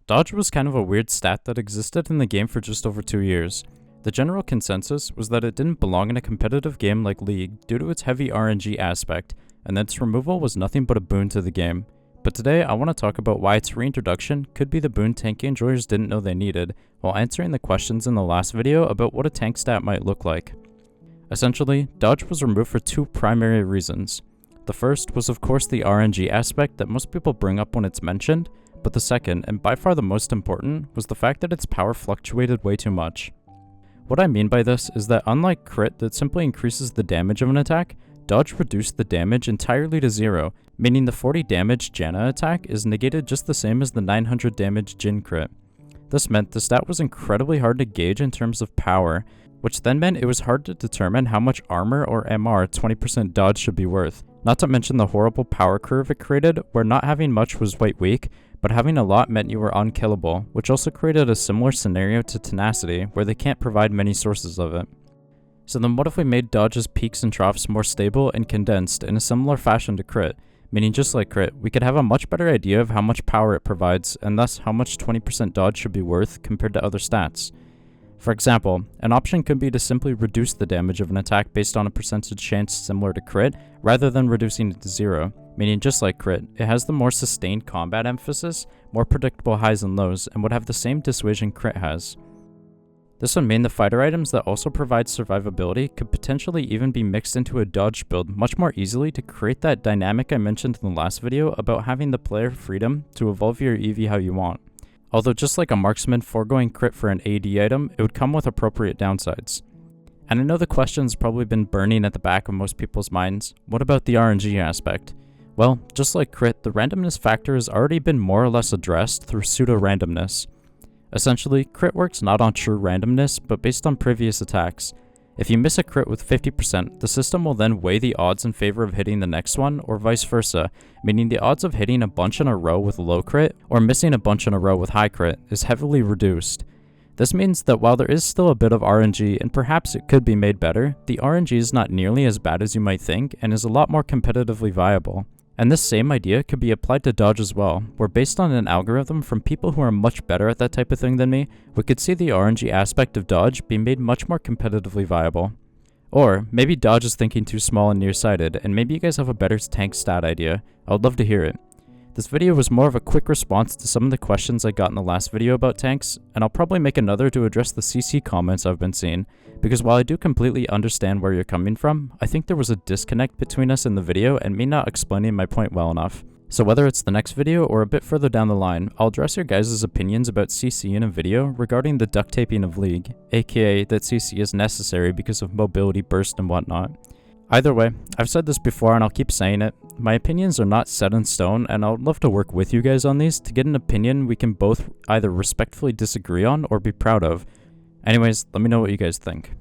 Dodge was kind of a weird stat that existed in the game for just over 2 years. The general consensus was that it didn't belong in a competitive game like League due to its heavy RNG aspect, and that its removal was nothing but a boon to the game. But today I want to talk about why its reintroduction could be the boon tank enjoyers didn't know they needed, while answering the questions in the last video about what a tank stat might look like. Essentially, Dodge was removed for two primary reasons. The first was of course the RNG aspect that most people bring up when it's mentioned, but the second, and by far the most important, was the fact that its power fluctuated way too much. What I mean by this is that unlike crit that simply increases the damage of an attack, Dodge reduced the damage entirely to 0, meaning the 40 damage Janna attack is negated just the same as the 900 damage Jin crit. This meant the stat was incredibly hard to gauge in terms of power, which then meant it was hard to determine how much armor or MR 20% dodge should be worth. Not to mention the horrible power curve it created, where not having much was quite weak, but having a lot meant you were unkillable, which also created a similar scenario to Tenacity, where they can't provide many sources of it. So then what if we made Dodge's peaks and troughs more stable and condensed in a similar fashion to crit, meaning just like crit, we could have a much better idea of how much power it provides, and thus how much 20% dodge should be worth compared to other stats. For example, an option could be to simply reduce the damage of an attack based on a percentage chance similar to crit, rather than reducing it to 0, meaning just like crit, it has the more sustained combat emphasis, more predictable highs and lows, and would have the same dissuasion crit has. This would mean the fighter items that also provide survivability could potentially even be mixed into a dodge build much more easily to create that dynamic I mentioned in the last video about having the player freedom to evolve your EV how you want. Although just like a marksman foregoing crit for an AD item, it would come with appropriate downsides. And I know the question's probably been burning at the back of most people's minds, what about the RNG aspect? Well, just like crit, the randomness factor has already been more or less addressed through pseudo-randomness. Essentially, crit works not on true randomness, but based on previous attacks. If you miss a crit with 50%, the system will then weigh the odds in favor of hitting the next one, or vice versa, meaning the odds of hitting a bunch in a row with low crit, or missing a bunch in a row with high crit, is heavily reduced. This means that while there is still a bit of RNG, and perhaps it could be made better, the RNG is not nearly as bad as you might think, and is a lot more competitively viable. And this same idea could be applied to dodge as well, where based on an algorithm from people who are much better at that type of thing than me, we could see the RNG aspect of dodge be made much more competitively viable. Or, maybe dodge is thinking too small and nearsighted, and maybe you guys have a better tank stat idea. I would love to hear it. This video was more of a quick response to some of the questions I got in the last video about tanks, and I'll probably make another to address the CC comments I've been seeing, because while I do completely understand where you're coming from, I think there was a disconnect between us in the video and me not explaining my point well enough. So whether it's the next video or a bit further down the line, I'll address your guys' opinions about CC in a video regarding the duct taping of League, aka that CC is necessary because of mobility burst and whatnot. Either way, I've said this before and I'll keep saying it, my opinions are not set in stone and I would love to work with you guys on these to get an opinion we can both either respectfully disagree on or be proud of. Anyways, let me know what you guys think.